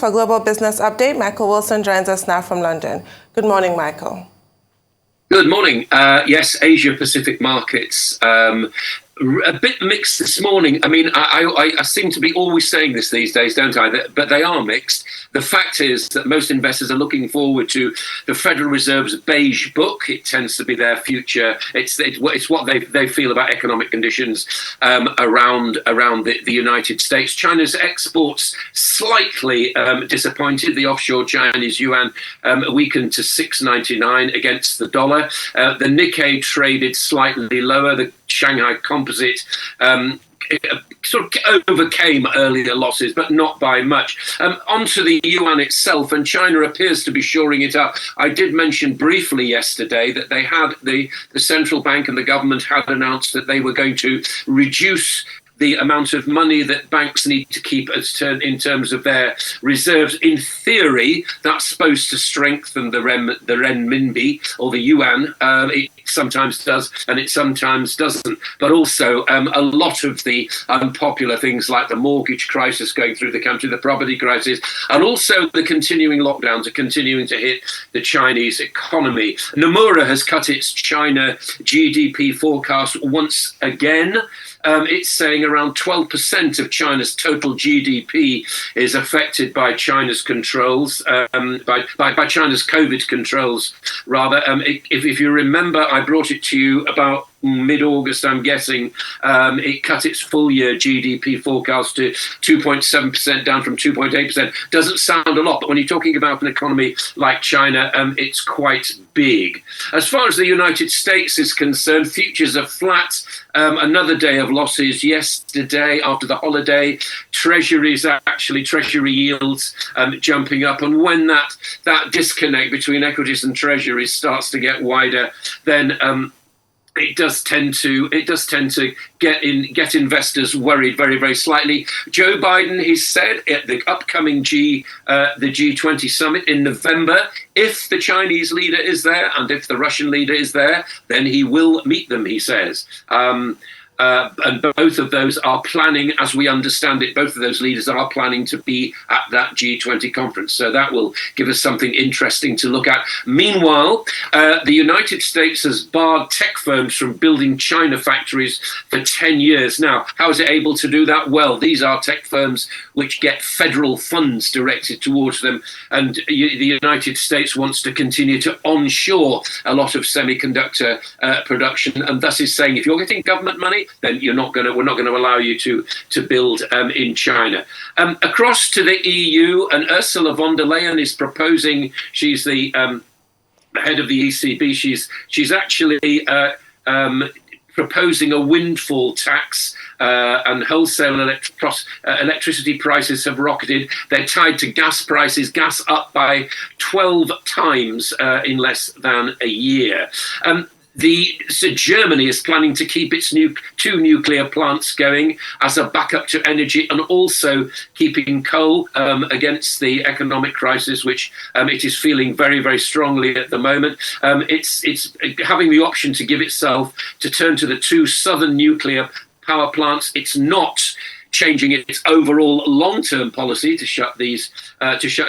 For Global Business Update, Michael Wilson joins us now from London. Good morning, Michael. Good morning. Yes, Asia-Pacific markets. A bit mixed this morning. I mean, I seem to be always saying this these days, don't I? But they are mixed. The fact is that most investors are looking forward to the Federal Reserve's beige book. It tends to be their future. It's what they feel about economic conditions around the United States. China's exports slightly disappointed. The offshore Chinese yuan weakened to 6.99 against the dollar. The Nikkei traded slightly lower. The Shanghai Composite sort of overcame earlier losses, but not by much. Onto the yuan itself, and China appears to be shoring it up. I did mention briefly yesterday that they had the central bank and the government had announced that they were going to reduce the amount of money that banks need to keep in terms of their reserves. In theory, that's supposed to strengthen the renminbi or the yuan. It sometimes does and it sometimes doesn't. But also a lot of the unpopular things like the mortgage crisis going through the country, the property crisis, and also the continuing lockdowns are continuing to hit the Chinese economy. Nomura has cut its China GDP forecast once again. It's saying around 12% of China's total GDP is affected by China's controls, by China's COVID controls, rather. If you remember, I brought it to you about mid-August, I'm guessing. It cut its full-year GDP forecast to 2.7%, down from 2.8%. Doesn't sound a lot, but when you're talking about an economy like China, it's quite big. As far as the United States is concerned, futures are flat. Another day of losses yesterday after the holiday. Treasury yields jumping up. And when that disconnect between equities and treasuries starts to get wider, then it does tend to get investors worried very, very slightly. Joe Biden, he said at the upcoming the G20 summit in November, if the Chinese leader is there and if the Russian leader is there, then he will meet them, he says. And both of those are planning, as we understand it, both of those leaders are planning to be at that G20 conference. So that will give us something interesting to look at. Meanwhile, the United States has barred tech firms from building China factories for 10 years now. How is it able to do that? Well, these are tech firms which get federal funds directed towards them. And the United States wants to continue to onshore a lot of semiconductor production, and thus is saying if you're getting government money, then we're not going to allow you to build in China. Across to the EU, and Ursula von der Leyen is proposing. She's the head of the ECB. She's actually proposing a windfall tax, and wholesale electricity prices have rocketed. They're tied to gas prices. Gas up by 12 times in less than a year. So Germany is planning to keep its two nuclear plants going as a backup to energy, and also keeping coal against the economic crisis, which it is feeling very, very strongly at the moment. It's having the option to give itself to turn to the two southern nuclear power plants. It's not changing its overall long-term policy to shut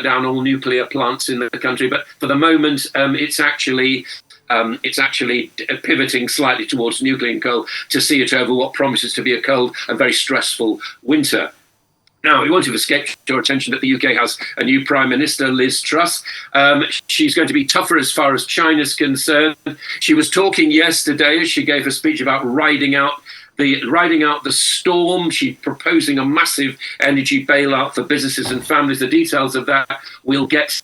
down all nuclear plants in the country, but for the moment, it's actually pivoting slightly towards nuclear and coal to see it over what promises to be a cold and very stressful winter. Now, it won't have escaped your attention that the UK has a new Prime Minister, Liz Truss. She's going to be tougher as far as China's concerned. She was talking yesterday as she gave a speech about riding out the storm. She's proposing a massive energy bailout for businesses and families. The details of that we'll get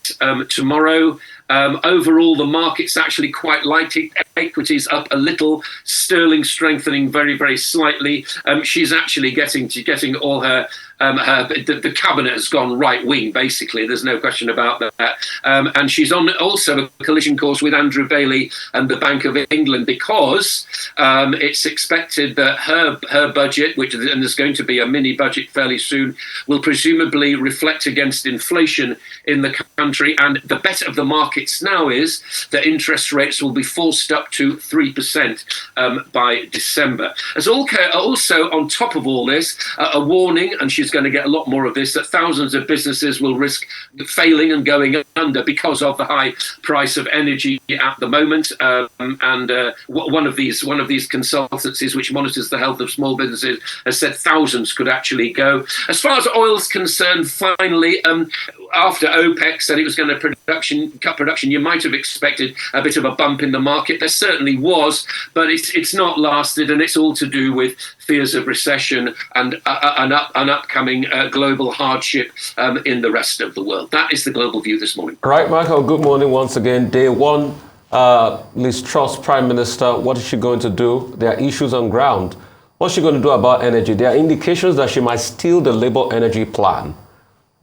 tomorrow. Overall, the market's actually quite light. Equities up a little, sterling strengthening very, very slightly. She's actually getting all her the cabinet has gone right wing, basically. There's no question about that. And she's on also a collision course with Andrew Bailey and the Bank of England, because it's expected that her budget, and there's going to be a mini budget fairly soon, will presumably reflect against inflation in the country. And the bet of the markets now is that interest rates will be forced up to 3% by December. As also on top of all this, a warning, and she's is going to get a lot more of this, that thousands of businesses will risk failing and going under because of the high price of energy at the moment. One of these consultancies which monitors the health of small businesses has said thousands could actually go. As far as oil's concerned, finally, after OPEC said it was going to cut production, you might have expected a bit of a bump in the market. There certainly was, but it's not lasted, and it's all to do with fears of recession and an upcoming global hardship in the rest of the world. That is the global view this morning. All right, Michael, good morning once again. Day one, Liz Truss, Prime Minister, what is she going to do? There are issues on ground. What's she going to do about energy? There are indications that she might steal the Labour energy plan.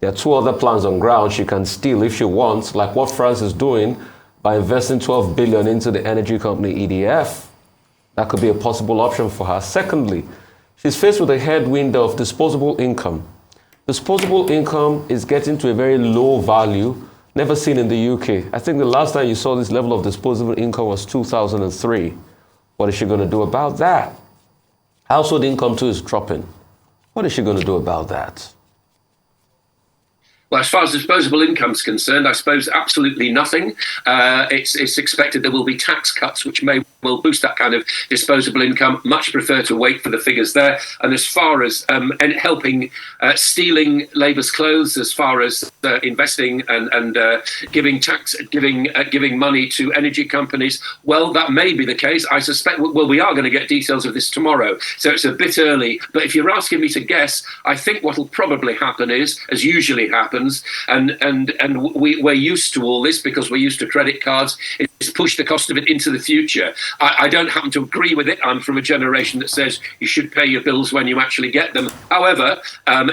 There are two other plans on ground she can steal if she wants, like what France is doing by investing 12 billion into the energy company EDF. That could be a possible option for her. Secondly, she's faced with a headwind of disposable income. Disposable income is getting to a very low value, never seen in the UK. I think the last time you saw this level of disposable income was 2003. What is she going to do about that? Household income too is dropping. What is she going to do about that? Well, as far as disposable income is concerned, I suppose absolutely nothing. It's expected there will be tax cuts, which will boost that kind of disposable income. Much prefer to wait for the figures there. And as far as helping stealing Labour's clothes, as far as investing and giving money to energy companies, well, that may be the case. I suspect. Well, we are going to get details of this tomorrow, so it's a bit early. But if you're asking me to guess, I think what will probably happen is, as usually happens, and we're used to all this because we're used to credit cards, is push the cost of it into the future. I don't happen to agree with it. I'm from a generation that says you should pay your bills when you actually get them. However,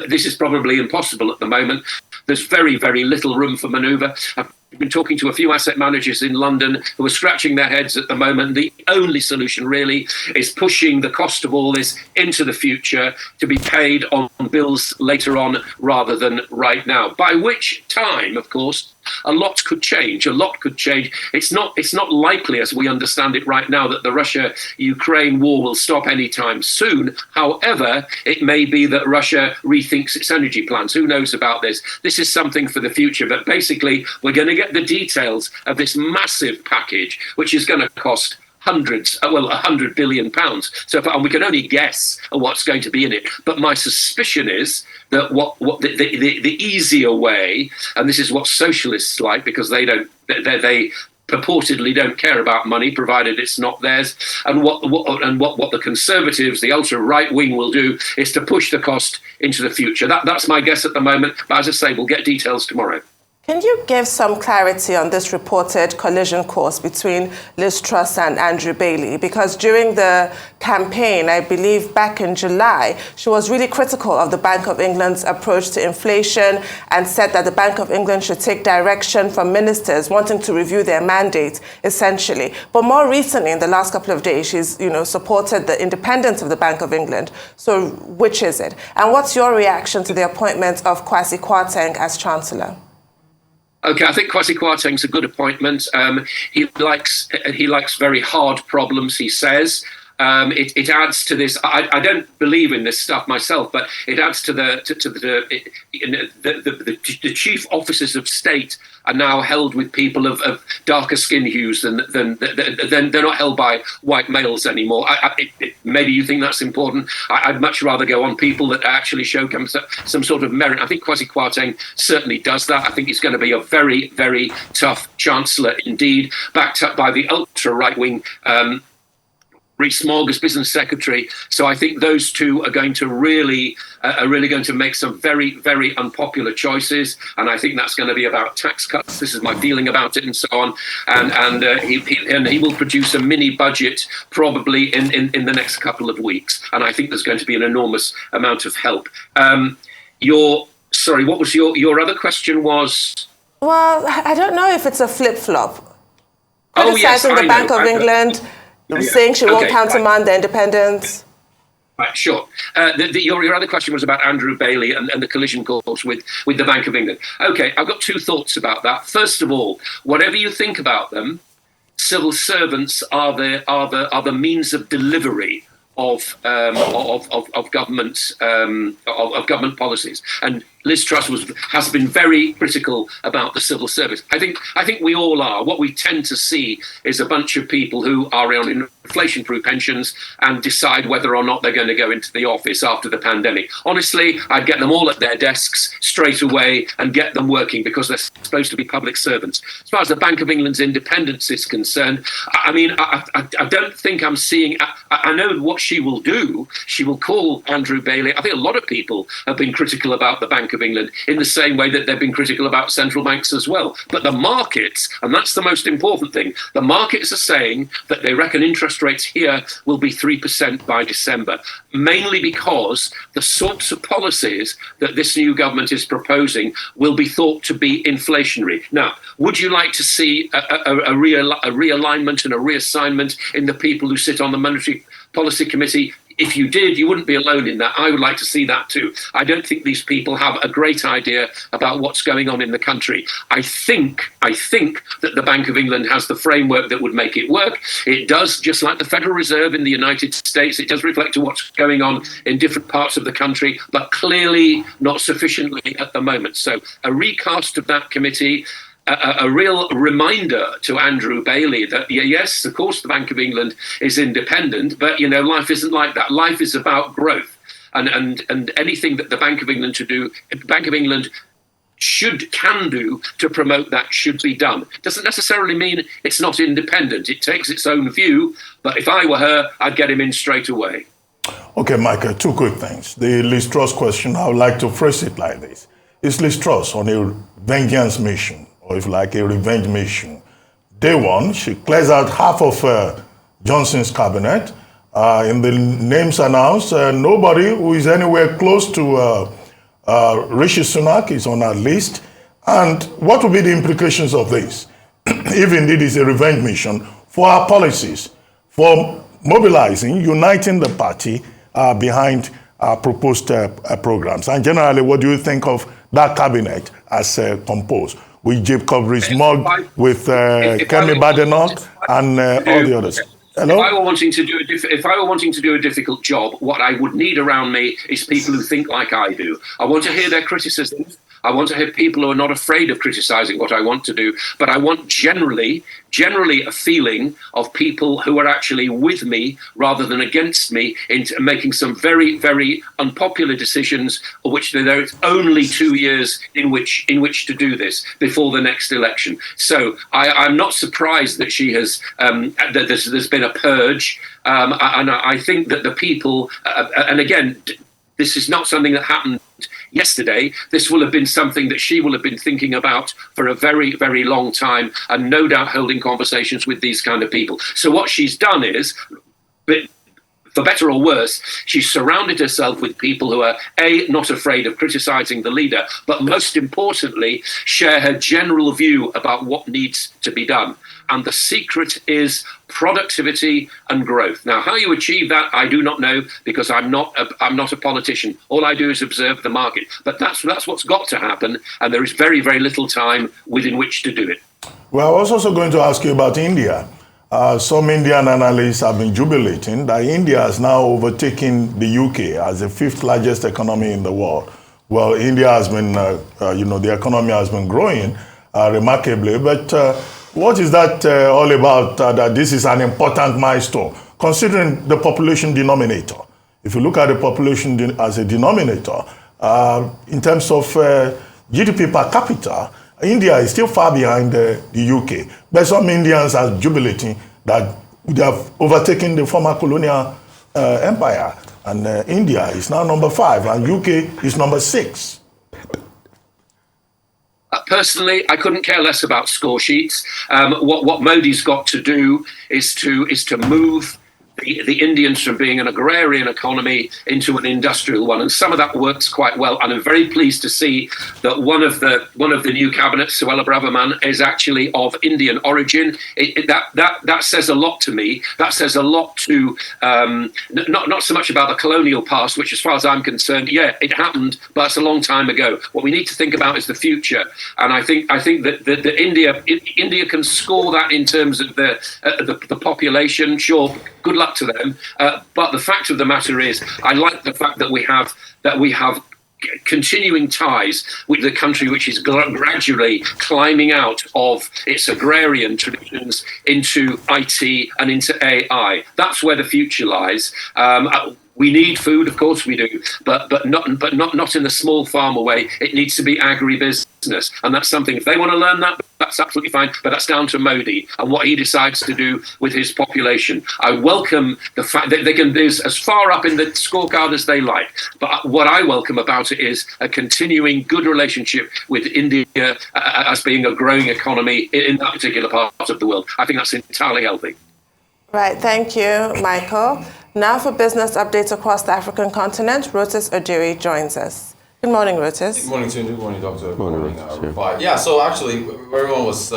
this is probably impossible at the moment. There's very, very little room for manoeuvre. I've been talking to a few asset managers in London who are scratching their heads at the moment. The only solution really is pushing the cost of all this into the future to be paid on bills later on rather than right now. By which time, of course, a lot could change. It's not likely, as we understand it right now, that the Russia-Ukraine war will stop anytime soon. However, it may be that Russia rethinks its energy plans. Who knows about this? This is something for the future. But basically, we're going to get the details of this massive package, which is going to cost £100 billion. And we can only guess what's going to be in it. But my suspicion is that the easier way, and this is what socialists like, because they purportedly don't care about money, provided it's not theirs. And what the Conservatives, the ultra right wing, will do is to push the cost into the future. That's my guess at the moment. But as I say, we'll get details tomorrow. Can you give some clarity on this reported collision course between Liz Truss and Andrew Bailey? Because during the campaign, I believe back in July, she was really critical of the Bank of England's approach to inflation and said that the Bank of England should take direction from ministers wanting to review their mandate, essentially. But more recently, in the last couple of days, she's supported the independence of the Bank of England. So which is it? And what's your reaction to the appointment of Kwasi Kwarteng as Chancellor? Okay, I think Kwasi Kwarteng's a good appointment. He likes very hard problems, he says. It adds to this. I don't believe in this stuff myself, but it adds to the chief officers of state are now held with people of darker skin hues than they're not held by white males anymore. Maybe you think that's important. I'd much rather go on people that actually show some sort of merit. I think Kwasi Kwarteng certainly does that. I think he's going to be a very, very tough chancellor indeed, backed up by the ultra right wing. Rees Mogg as business secretary. So I think those two are going to really going to make some very, very unpopular choices. And I think that's going to be about tax cuts. This is my feeling about it and so on. And he will produce a mini budget probably in the next couple of weeks. And I think there's going to be an enormous amount of help. Sorry, what was your other question was? Well, I don't know if it's a flip-flop. Criticizing the Bank of England, saying she won't countermand the independence. Right, sure. Your other question was about Andrew Bailey and the collision course with the Bank of England. Okay, I've got two thoughts about that. First of all, whatever you think about them, civil servants are the means of delivery of government policies. And Liz Truss has been very critical about the civil service. I think we all are. What we tend to see is a bunch of people who are on inflation-proof pensions and decide whether or not they're going to go into the office after the pandemic. Honestly, I'd get them all at their desks straight away and get them working, because they're supposed to be public servants. As far as the Bank of England's independence is concerned, I mean, I don't think I'm seeing. I know what she will do. She will call Andrew Bailey. I think a lot of people have been critical about the Bank of England in the same way that they've been critical about central banks as well. But the markets, and that's the most important thing, the markets are saying that they reckon interest rates here will be 3% by December, mainly because the sorts of policies that this new government is proposing will be thought to be inflationary. Now, would you like to see a realignment and a reassignment in the people who sit on the Monetary Policy Committee? If you did, you wouldn't be alone in that. I would like to see that too. I don't think these people have a great idea about what's going on in the country. I think that the Bank of England has the framework that would make it work. It does, just like the Federal Reserve in the United States. It does reflect what's going on in different parts of the country, but clearly not sufficiently at the moment. So a recast of that committee, a real reminder to Andrew Bailey that, yes, of course, the Bank of England is independent, but, you know, life isn't like that. Life is about growth. And anything that the Bank of England can do to promote that should be done. Doesn't necessarily mean it's not independent. It takes its own view. But if I were her, I'd get him in straight away. Okay, Michael, two quick things. The Liz Truss question, I would like to phrase it like this. Is Liz Truss on a vengeance mission, or if you like, a revenge mission? Day one, she clears out half of Johnson's cabinet. In the names announced, nobody who is anywhere close to Rishi Sunak is on our list. And what will be the implications of this, if indeed it's a revenge mission, for our policies, for mobilizing, uniting the party behind our proposed programs? And generally, what do you think of that cabinet as composed, with Jacob Rees-Mogg, with Kemi Badenoch, and all the others? Hello? If I were wanting to do a difficult job, what I would need around me is people who think like I do. I want to hear their criticisms. I want to have people who are not afraid of criticizing what I want to do, but I want generally a feeling of people who are actually with me rather than against me in making some very, very unpopular decisions, of which there is only 2 years in which to do this before the next election. So I'm not surprised that she has that there's been a purge, and I think that the people, and again, this is not something that happened yesterday. This will have been something that she will have been thinking about for a very, very long time, and no doubt holding conversations with these kind of people. So what she's done is, for better or worse, she's surrounded herself with people who are, A, not afraid of criticizing the leader, but most importantly, share her general view about what needs to be done. And the secret is productivity and growth. Now, how you achieve that, I do not know, because I'm not a politician. All I do is observe the market. But that's what's got to happen, and there is very, very little time within which to do it. Well, I was also going to ask you about India. Some Indian analysts have been jubilating that India has now overtaken the UK as the 5th largest economy in the world. Well, India has been, the economy has been growing remarkably, but what is that all about, that this is an important milestone, considering the population denominator? If you look at the population as a denominator, in terms of GDP per capita, India is still far behind the UK. But some Indians are jubilating that they have overtaken the former colonial empire. And India is now number 5, and UK is number 6. Personally, I couldn't care less about score sheets. What Modi's got to do is to move the Indians from being an agrarian economy into an industrial one, and some of that works quite well. And I'm very pleased to see that one of the new cabinet, Suella Braverman, is actually of Indian origin. That says a lot to me. That says a lot to not so much about the colonial past, which, as far as I'm concerned, yeah, it happened, but it's a long time ago. What we need to think about is the future, and I think that India can score that in terms of the population. Sure, good luck to them. But the fact of the matter is, I like the fact that we have continuing ties with the country which is gradually climbing out of its agrarian traditions into IT and into AI. That's where the future lies. We need food, of course we do, but not in the small farmer way. It needs to be agribusiness, and that's something. If they want to learn that, that's absolutely fine. But that's down to Modi and what he decides to do with his population. I welcome the fact that they can be as far up in the scorecard as they like. But what I welcome about it is a continuing good relationship with India as being a growing economy in that particular part of the world. I think that's entirely healthy. Right, thank you, Michael. Now for business updates across the African continent, Rotis Odiri joins us. Good morning, Rotis. Good morning, Tunde. Good morning, Doctor. Good morning, Rotis. Yeah, so actually, everyone was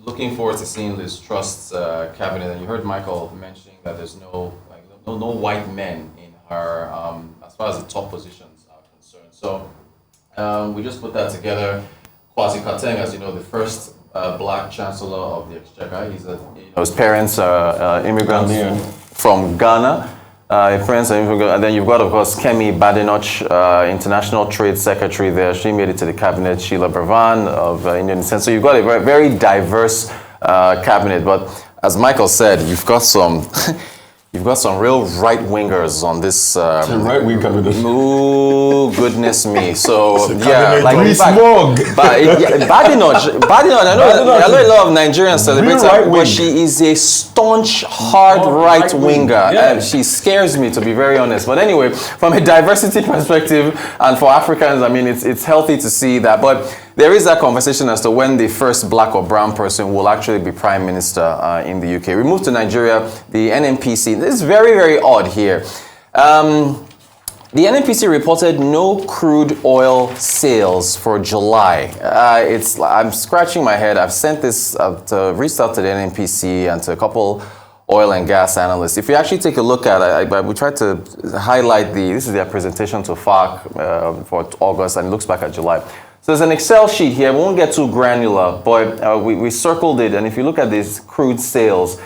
looking forward to seeing Liz Truss's cabinet, and you heard Michael mentioning that there's no white men in her, as far as the top positions are concerned. So we just put that together. Kwasi Kwarteng, as you know, the first black chancellor of the Exchequer. His parents are immigrants from Ghana. And then you've got, of course, Kemi Badenoch, International Trade Secretary there. She made it to the cabinet. Sheila Bravan of Indian descent. So you've got a very, very diverse cabinet. But as Michael said, you've got some real right-wingers on this. Right-wing cabinet. Ooh, goodness me. So, yeah. Like Badenoch, I know a lot of Nigerians celebrate her, but she is a staunch, hard right-winger. Yeah. She scares me, to be very honest. But anyway, from a diversity perspective, and for Africans, I mean, it's healthy to see that. But there is that conversation as to when the first black or brown person will actually be prime minister in the UK. We move to Nigeria, the NNPC. This is very, very odd here. The NNPC reported no crude oil sales for July. I'm scratching my head. I've sent this, reached out to the NNPC and to a couple oil and gas analysts. If you actually take a look at it, we tried to highlight this is their presentation to FARC for August, and it looks back at July. So there's an Excel sheet here. We won't get too granular, but we circled it. And if you look at these crude sales,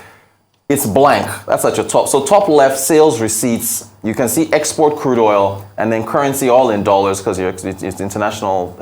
it's blank. That's at your top. So top left, sales receipts. You can see export crude oil and then currency all in dollars because it's international,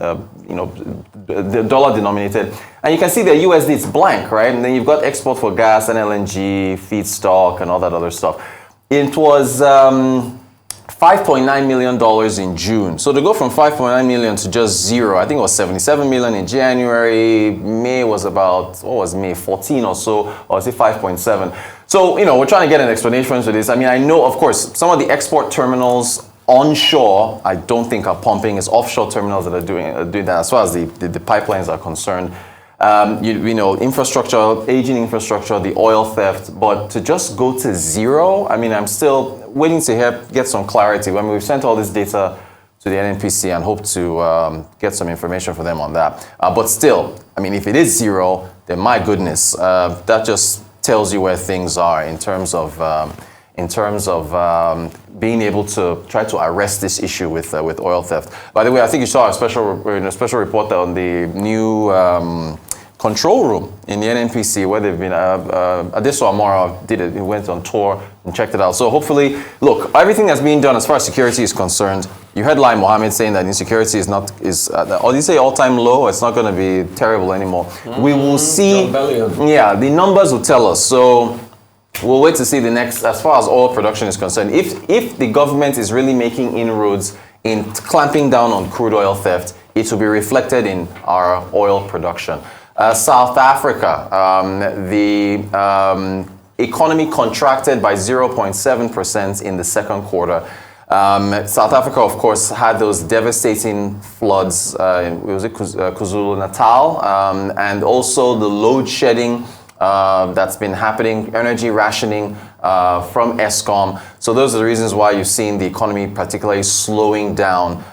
the dollar denominated. And you can see the USD, it's blank, right? And then you've got export for gas and LNG, feedstock, and all that other stuff. It was $5.9 million in June. So to go from 5.9 million to just zero, I think it was 77 million in January. May was about, 14 or so, or was it 5.7? So, we're trying to get an explanation for this. I mean, I know, of course, some of the export terminals onshore, I don't think are pumping. It's offshore terminals that are doing that as far as the pipelines are concerned. Infrastructure, aging infrastructure, the oil theft, but to just go to zero, I mean, I'm still waiting to get some clarity. I mean, we've sent all this data to the NNPC and hope to get some information for them on that. But still, I mean, if it is zero, then my goodness, that just tells you where things are in terms of being able to try to arrest this issue with oil theft. By the way, I think you saw a special report on the new control room in the NNPC where they've been. Adeso Amora did it. He went on tour and checked it out. So hopefully, look, everything that's being done as far as security is concerned. You heard Lai Mohammed saying that insecurity is or did you say all-time low? It's not going to be terrible anymore. We will see. Yeah, the numbers will tell us. So we'll wait to see the next, as far as oil production is concerned. If the government is really making inroads in clamping down on crude oil theft, it will be reflected in our oil production. South Africa, the economy contracted by 0.7% in the second quarter. South Africa, of course, had those devastating floods, KwaZulu-Natal, and also the load shedding that's been happening, energy rationing from Eskom. So those are the reasons why you've seen the economy particularly slowing down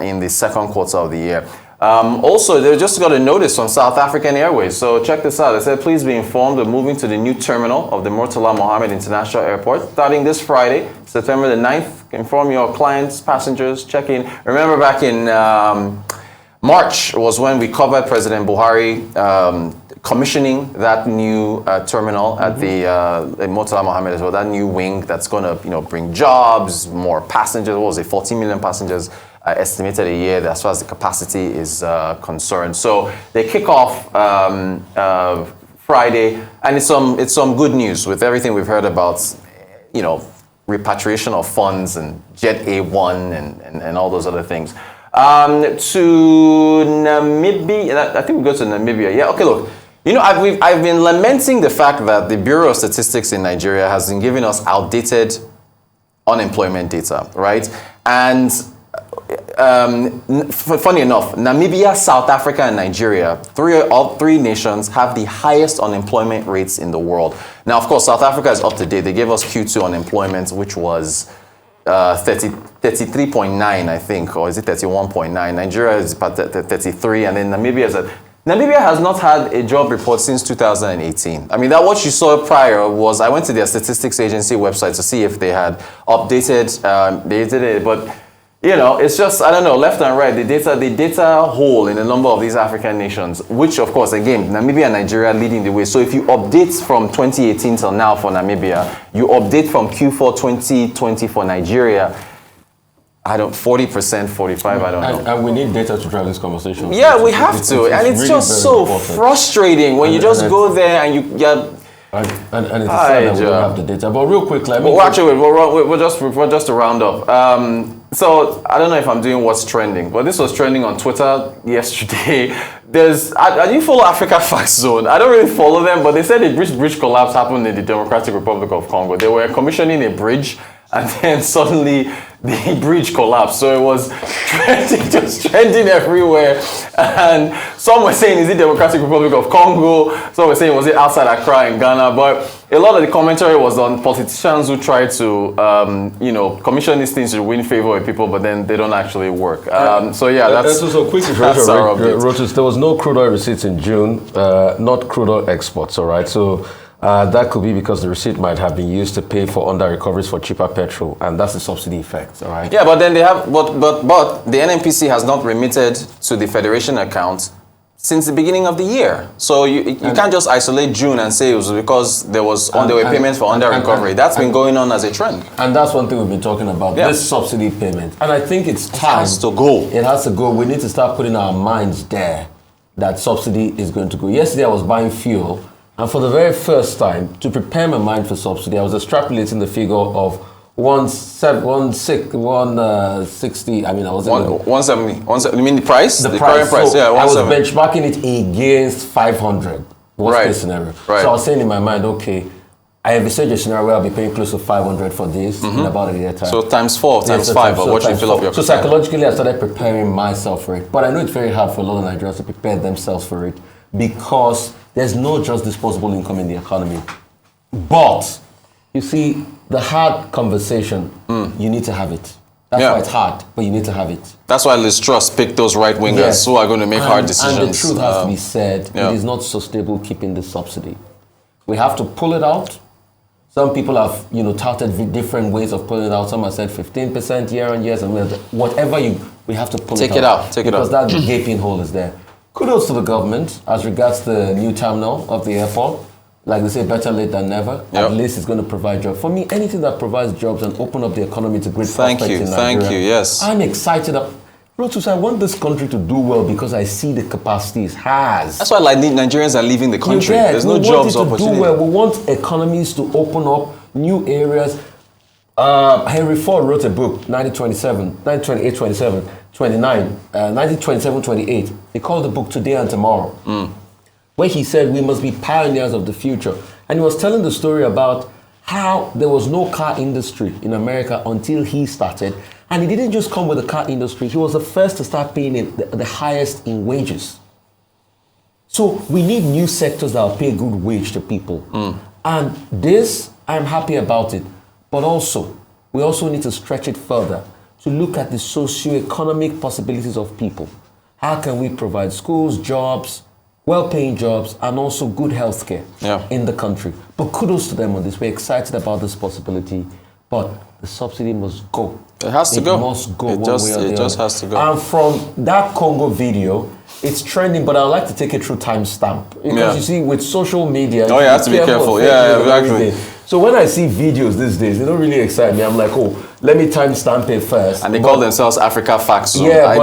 in the second quarter of the year. Also, they just got a notice from South African Airways. So check this out. They said, please be informed we're moving to the new terminal of the Murtala Mohammed International Airport starting this Friday, September the 9th. Inform your clients, passengers, check in. Remember back in March was when we covered President Buhari commissioning that new terminal at the Murtala Mohammed as well, that new wing that's going to bring jobs, more passengers. What was it, 14 million passengers estimated a year as far as the capacity is concerned. So they kick off Friday, and it's some good news with everything we've heard about, repatriation of funds and Jet A1 and all those other things. To Namibia, I think we go to Namibia. Yeah, okay, look. I've been lamenting the fact that the Bureau of Statistics in Nigeria has been giving us outdated unemployment data, right? And funny enough, Namibia, South Africa, and Nigeria, all three nations have the highest unemployment rates in the world. Now, of course, South Africa is up to date. They gave us Q2 unemployment, which was 33.9, I think, or is it 31.9? Nigeria is about 33, and then Namibia has not had a job report since 2018. I mean, that what you saw prior was, I went to their statistics agency website to see if they had updated, they did it, but it's just, I don't know, left and right, the data hole in a number of these African nations, which of course, again, Namibia and Nigeria are leading the way. So if you update from 2018 till now for Namibia, you update from Q4 2020 for Nigeria, 40%, 45, I don't know. And we need data to drive this conversation. Yeah, we have to. And it's really just so frustrating when you just go there and you get... And it's sad that we don't have the data. But real quick, we're just to round up. So I don't know if I'm doing what's trending, but this was trending on Twitter yesterday. I do follow Africa Facts Zone. I don't really follow them, but they said a bridge collapse happened in the Democratic Republic of Congo. They were commissioning a bridge, and then suddenly the bridge collapsed. So it was trending everywhere. And some were saying, is it Democratic Republic of Congo? Some were saying, was it outside Accra in Ghana? But a lot of the commentary was on politicians who try to, commission these things to win favor with people, but then they don't actually work. That's also quick. Rotus, there was no crude oil receipts in June, not crude oil exports, all right? So that could be because the receipt might have been used to pay for under recoveries for cheaper petrol, and that's the subsidy effect, all right? Yeah, but then they have, but the NNPC has not remitted to the Federation account since the beginning of the year. So you can't just isolate June and say it was because there were payments for under recovery. That's been going on as a trend. And that's one thing we've been talking about, this subsidy payment. And I think it's time. It has to go. It has to go. We need to start putting our minds there that subsidy is going to go. Yesterday I was buying fuel, and for the very first time, to prepare my mind for subsidy, I was extrapolating the figure of 160. I mean, I was 170. You mean the price? The current price. Yeah, I was benchmarking it against 500. Worst case scenario. Right. So I was saying in my mind, okay, I have a scenario where I'll be paying close to 500 for this in about a year time. So times 4, times 5, or what you fill up your. So psychologically, I started preparing myself for it. But I know it's very hard for a lot of Nigerians to prepare themselves for it because there's no just disposable income in the economy. But you see, the hard conversation, you need to have it. That's why it's hard, but you need to have it. That's why Liz Truss picked those right-wingers who are going to make hard decisions. And the truth has to be said, it is not sustainable keeping the subsidy. We have to pull it out. Some people have, touted different ways of pulling it out. Some have said 15% year on year, and whatever we have to pull it out. Take it out. Because that gaping hole is there. Kudos to the government as regards the new terminal of the airport. Like they say, better late than never. At least it's going to provide jobs. For me, anything that provides jobs and open up the economy to great prospects in Nigeria. Thank you, yes. I'm excited. Rotus, I want this country to do well because I see the capacity it has. That's why Nigerians are leaving the country. There's no jobs opportunity. We want economies to open up new areas. Henry Ford wrote a book, 1927-28. He called the book Today and Tomorrow. Where he said we must be pioneers of the future. And he was telling the story about how there was no car industry in America until he started. And he didn't just come with the car industry. He was the first to start paying the highest in wages. So we need new sectors that will pay good wage to people. And this, I'm happy about it. But we also need to stretch it further to look at the socio-economic possibilities of people. How can we provide schools, jobs, well-paying jobs, and also good healthcare in the country? But kudos to them on this. We're excited about this possibility, but the subsidy must go. It has to it go. Must go. It just has to go. And from that Congo video, it's trending, but I'd like to take it through timestamp. Because you see, with social media, you have to be careful. Yeah, exactly. So when I see videos these days, they don't really excite me. I'm like, oh, let me timestamp it first. And they call themselves Africa Facts. So yeah,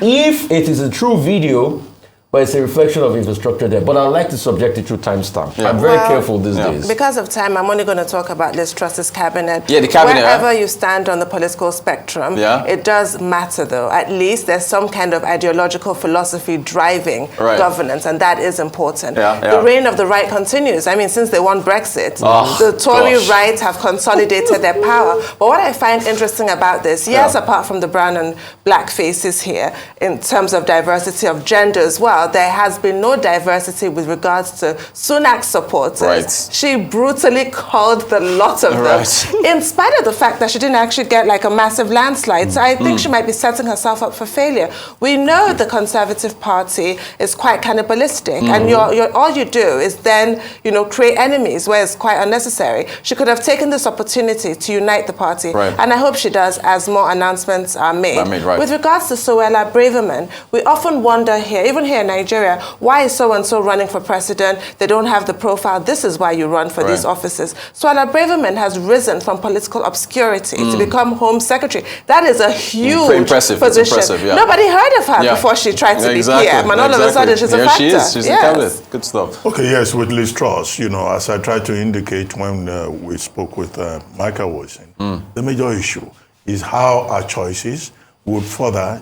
if it is a true video, but it's a reflection of infrastructure there. But I like to subject it through timestamp. I'm very careful these days. Because of time, I'm only going to talk about Liz Truss's cabinet. Yeah, the cabinet. Wherever you stand on the political spectrum, it does matter, though. At least there's some kind of ideological philosophy driving governance, and that is important. The reign of the right continues. I mean, since they won Brexit, the Tory right have consolidated their power. But what I find interesting about this, yes, apart from the brown and black faces here, in terms of diversity of gender as well, there has been no diversity with regards to Sunak's supporters. She brutally called the lot of them, in spite of the fact that she didn't actually get like a massive landslide. So I think she might be setting herself up for failure. We know the Conservative Party is quite cannibalistic, and all you do is then, create enemies where it's quite unnecessary. She could have taken this opportunity to unite the party, and I hope she does as more announcements are made. With regards to Suella Braverman, we often wonder here, even here in Nigeria, why is so-and-so running for president? They don't have the profile. This is why you run for these offices. Suella Braverman has risen from political obscurity to become Home Secretary. That is a huge position. Nobody heard of her before she tried to be PM, and all of a sudden she's a factor. She is. She's in cabinet. Good stuff. Okay, yes, with Liz Truss, as I tried to indicate when we spoke with Michael Wilson, the major issue is how our choices would further,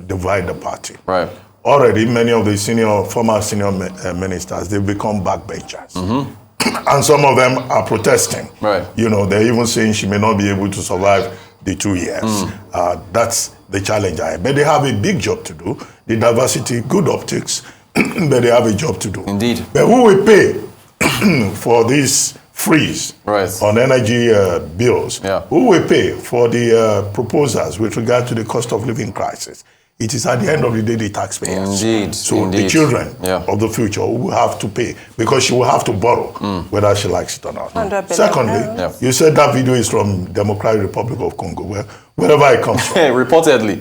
divide the party. Already, many of the former senior ministers, they've become backbenchers. And some of them are protesting. They're even saying she may not be able to survive the 2 years. That's the challenge I have. But they have a big job to do. The diversity, good optics, but they have a job to do. Indeed. But who will pay for this freeze on energy bills? Who will pay for the proposals with regard to the cost of living crisis? It is at the end of the day the taxpayers. So the children of the future will have to pay, because she will have to borrow, whether she likes it or not. Secondly, you said that video is from Democratic Republic of Congo, wherever it comes from. Reportedly.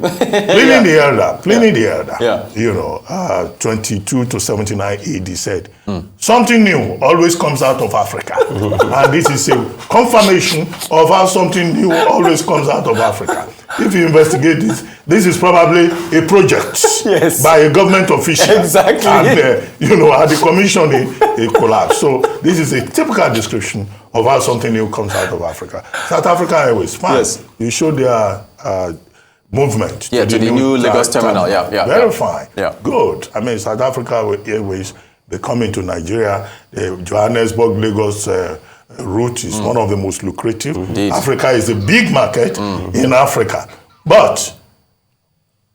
Pliny the Elder, 22 to 79 AD said, something new always comes out of Africa. And this is a confirmation of how something new always comes out of Africa. If you investigate this is probably a project by a government official. Exactly. And, at the commission, it collapsed. So this is a typical description of how something new comes out of Africa. South Africa Airways, fine. You show their movement to the new Lagos terminal. Very fine. Good. I mean, South Africa Airways, they come into Nigeria. The Johannesburg, Lagos route is one of the most lucrative. Africa is a big market in Africa. But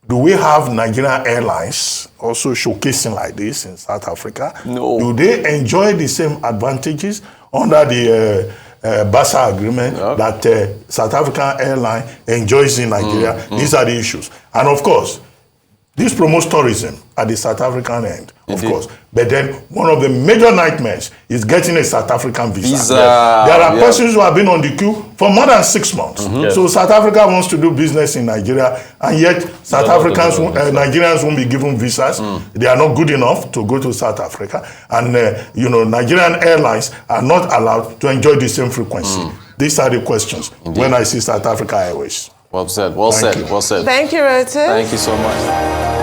do we have Nigerian Airlines also showcasing like this in South Africa? No. Do they enjoy the same advantages under the BASA agreement that South African Airline enjoys in Nigeria? These are the issues. And of course, this promotes tourism at the South African end, of course. But then one of the major nightmares is getting a South African visa. There are persons who have been on the queue for more than 6 months. So South Africa wants to do business in Nigeria, and yet Nigerians won't be given visas. They are not good enough to go to South Africa. And, Nigerian airlines are not allowed to enjoy the same frequency. These are the questions when I see South Africa Airways. Well said. Well said. Thank you, Roti. Thank you so much.